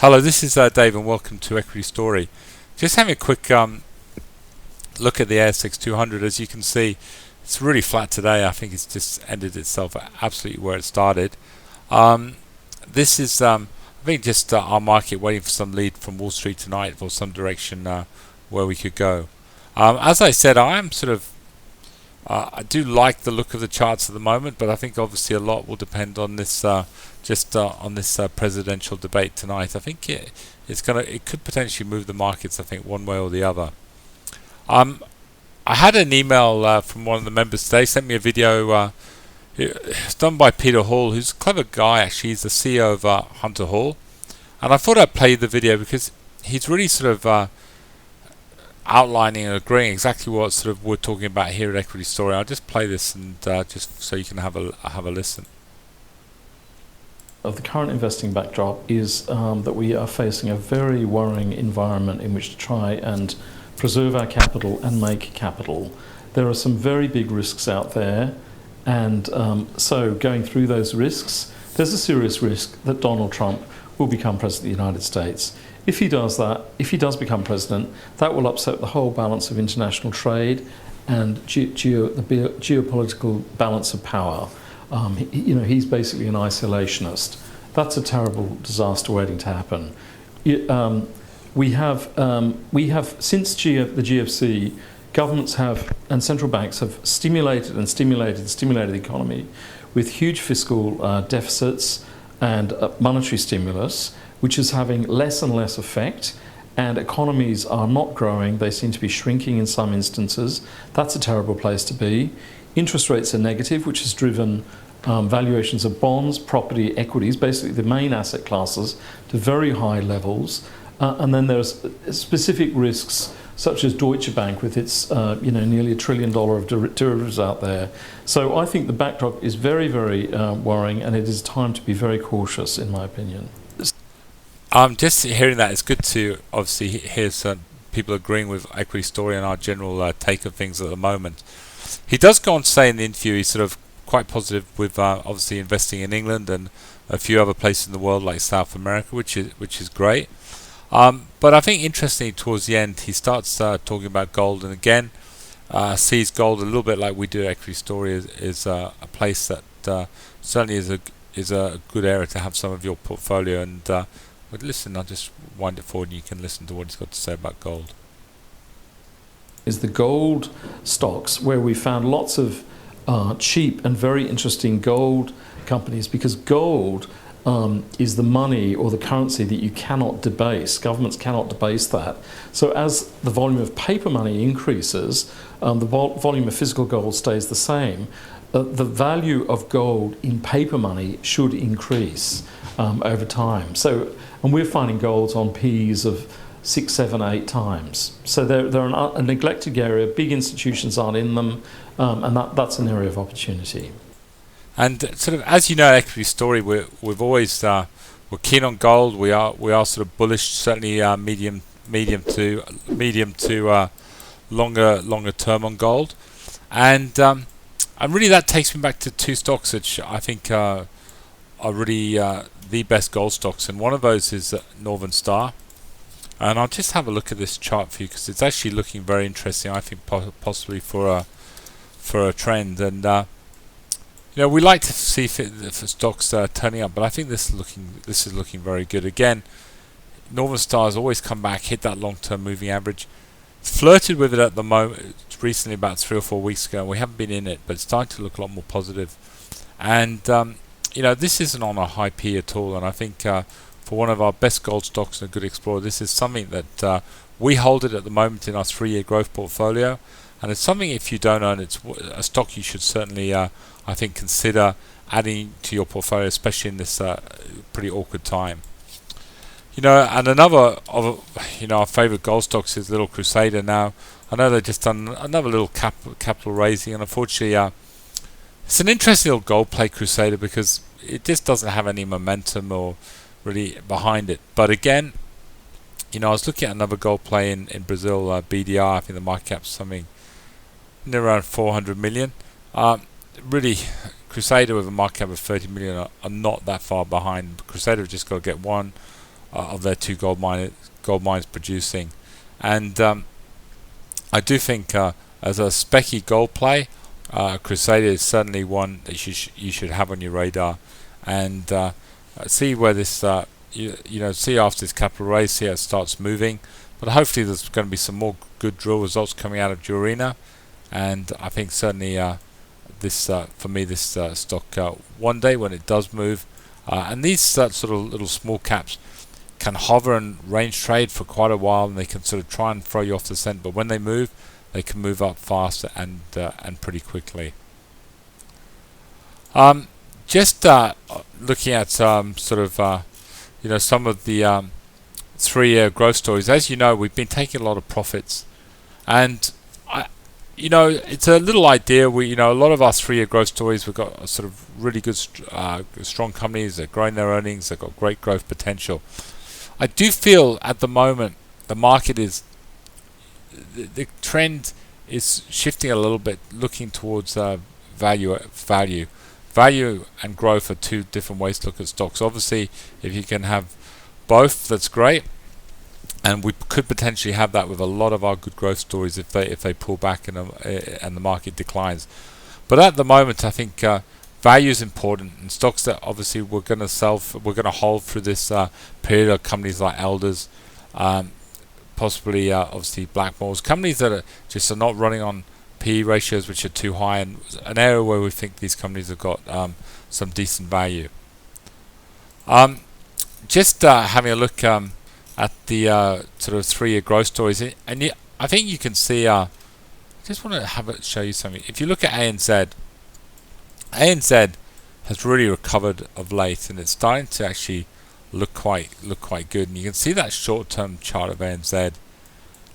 Hello, this is Dave, and welcome to Equity Story. Just having a quick look at the ASX 200. As you can see, it's really flat today. I think it's just ended itself absolutely where it started. This is, I think, just our market waiting for some lead from Wall Street tonight for some direction where we could go. As I said, I do like the look of the charts at the moment, but I think obviously a lot will depend on this on this presidential debate tonight. I think it could potentially move the markets, I think, one way or the other. I had an email from one of the members today. Sent me a video. It's done by Peter Hall, who's a clever guy. Actually, he's the CEO of Hunter Hall, and I thought I'd play the video because he's really sort of outlining and agreeing exactly what sort of we're talking about here at Equity Story. I'll just play this and just so you can have a listen. Of the current investing backdrop is that we are facing a very worrying environment in which to try and preserve our capital and make capital. There are some very big risks out there, and so going through those risks, there's a serious risk that Donald Trump will become President of the United States. If he does that, if he does become president, that will upset the whole balance of international trade and the geopolitical balance of power. He's basically an isolationist. That's a terrible disaster waiting to happen. We have since the GFC, governments have and central banks have stimulated the economy with huge fiscal deficits and monetary stimulus, which is having less and less effect, and economies are not growing. They seem to be shrinking in some instances. That's a terrible place to be. Interest rates are negative, which has driven valuations of bonds, property, equities, basically the main asset classes, to very high levels. And then there's specific risks, such as Deutsche Bank with its nearly $1 trillion of derivatives out there. So I think the backdrop is very, very worrying, and it is time to be very cautious, in my opinion. Just hearing that, it's good to obviously hear some people agreeing with Equity Story and our general take of things at the moment. He does go on to say in the interview he's sort of quite positive with obviously investing in England and a few other places in the world like South America, which is great. But I think interestingly towards the end he starts talking about gold, and again sees gold a little bit like we do at Equity Story is a place that certainly is a good area to have some of your portfolio. And but listen, I'll just wind it forward and you can listen to what he's got to say about gold. Is the gold stocks where we found lots of cheap and very interesting gold companies, because gold is the money or the currency that you cannot debase. Governments cannot debase that. So as the volume of paper money increases, the volume of physical gold stays the same. The value of gold in paper money should increase over time. And we're finding golds on P's of 6, 7, 8 times. So they're a neglected area. Big institutions aren't in them, and that's an area of opportunity. And sort of, as you know, Equity Story, we've always we're keen on gold. We are sort of bullish, certainly medium to longer term on gold, and really that takes me back to two stocks which I think are really the best gold stocks, and one of those is Northern Star. And I'll just have a look at this chart for you because it's actually looking very interesting. I think possibly for a trend, and we like to see for stocks turning up, but I think this is looking very good. Again, Northern Star has always come back, hit that long-term moving average. Flirted with it at the moment recently, about 3 or 4 weeks ago. We haven't been in it, but it's starting to look a lot more positive. And this isn't on a high P at all, and I think for one of our best gold stocks and a good explorer, this is something that we hold it at the moment in our 3-year growth portfolio, and it's something, if you don't own it, it's a stock you should certainly I think consider adding to your portfolio, especially in this pretty awkward time. And another of our favourite gold stocks is Little Crusader. Now I know they've just done another little capital raising, and unfortunately it's an interesting little gold play, Crusader, because it just doesn't have any momentum or really behind it. But again, I was looking at another gold play in Brazil, BDR. I think the market cap's something near around 400 million. Really, Crusader with a market cap of 30 million are not that far behind. Crusader have just got to get one of their two gold mines producing. And I do think as a specky gold play, Crusader is certainly one that you should have on your radar, and see where this see after this capital raise, see how it starts moving. But hopefully there's going to be some more good drill results coming out of Jurina, and I think certainly this for me this stock one day when it does move, and these sort of little small caps can hover and range trade for quite a while, and they can sort of try and throw you off the scent, but when they move, they can move up fast and pretty quickly. Just looking at sort of some of the 3-year growth stories. As you know, we've been taking a lot of profits, and it's a little idea. A lot of our 3-year growth stories, we've got sort of really good, strong companies. They're growing their earnings. They've got great growth potential. I do feel at the moment the market is, the trend is shifting a little bit, looking towards value and growth are two different ways to look at stocks. Obviously, if you can have both, that's great, and we could potentially have that with a lot of our good growth stories if they pull back and the market declines. But at the moment, I think value is important, and stocks that obviously we're going to hold through this period are companies like Elders, possibly obviously Blackmores, companies that are not running on PE ratios which are too high, and an area where we think these companies have got some decent value. Just having a look at the sort of 3-year growth stories, and I think you can see. I just want to show you something. If you look at ANZ has really recovered of late, and it's starting to actually look quite good. And you can see that short-term chart of ANZ,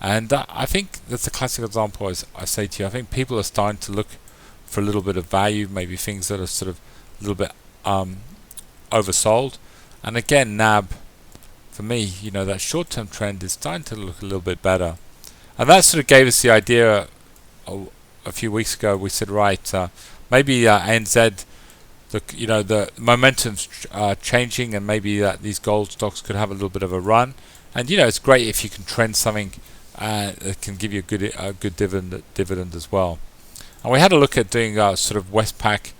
and I think that's a classic example. As I say to you, I think people are starting to look for a little bit of value, maybe things that are sort of a little bit oversold. And again, NAB, for me, that short-term trend is starting to look a little bit better, and that sort of gave us the idea. A few weeks ago, we said, right, maybe ANZ, the momentum's changing, and maybe these gold stocks could have a little bit of a run. And it's great if you can trend something that can give you a good dividend as well. And we had a look at doing sort of Westpac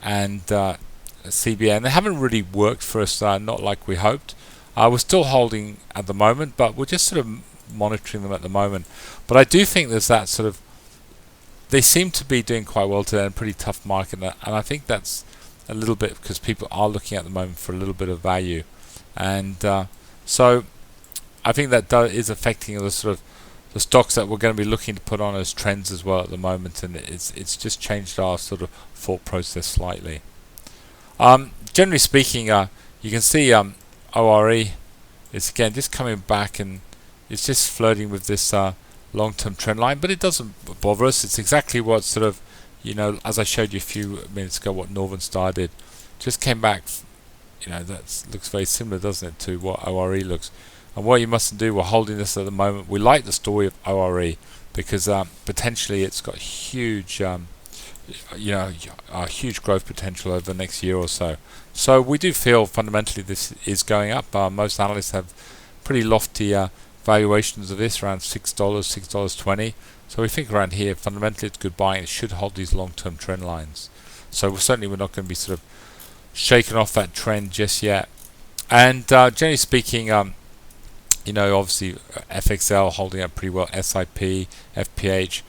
and CBA, and they haven't really worked for us, not like we hoped. We're still holding at the moment, but we're just sort of monitoring them at the moment. But I do think there's that sort of, they seem to be doing quite well today in a pretty tough market, and I think that's a little bit because people are looking at the moment for a little bit of value, and so I think that is affecting the sort of the stocks that we're going to be looking to put on as trends as well at the moment, and it's just changed our sort of thought process slightly. Generally speaking, you can see ORE is again just coming back, and it's just flirting with this long-term trend line, but it doesn't bother us. It's exactly what sort of, as I showed you a few minutes ago, what Northern Star did. Just came back, that looks very similar, doesn't it, to what ORE looks. And what you mustn't do, we're holding this at the moment. We like the story of ORE because potentially it's got huge, huge growth potential over the next year or so. So we do feel fundamentally this is going up. Most analysts have pretty lofty valuations of this, around $6, $6.20. So we think around here, fundamentally it's good buying. It should hold these long-term trend lines. So we're not going to be sort of shaking off that trend just yet. And generally speaking, obviously FXL holding up pretty well. SIP, FPH,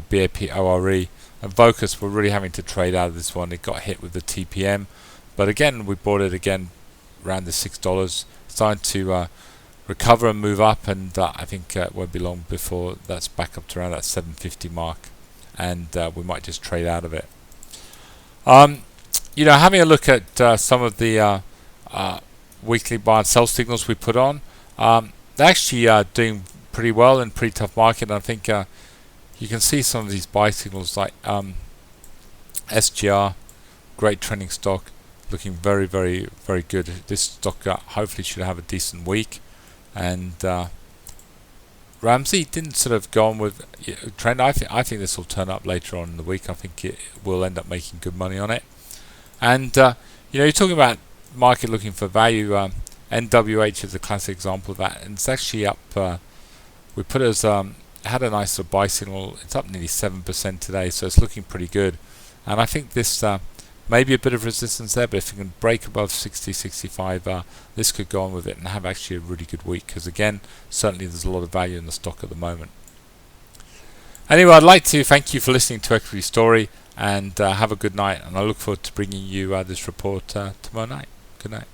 BAP, ORE, and Vocus, we're really having to trade out of this one. It got hit with the TPM, but again, we bought it again around the $6, starting to recover and move up, and I think it won't be long before that's back up to around that 750 mark, and we might just trade out of it. Having a look at some of the weekly buy and sell signals we put on, they're actually doing pretty well in a pretty tough market. And I think you can see some of these buy signals like SGR, great trending stock, looking very, very, very good. This stock hopefully should have a decent week. And Ramsey didn't sort of go on with trend. I think this will turn up later on in the week. I think it will end up making good money on it. And you're talking about market looking for value. NWH is a classic example of that, and it's actually up. We put it as had a nice sort of buy signal. It's up nearly 7% today, so it's looking pretty good. And I think this may be a bit of resistance there, but if you can break above 60, 65, this could go on with it and have actually a really good week. Because again, certainly there's a lot of value in the stock at the moment. Anyway, I'd like to thank you for listening to Equity Story, and have a good night. And I look forward to bringing you this report tomorrow night. Good night.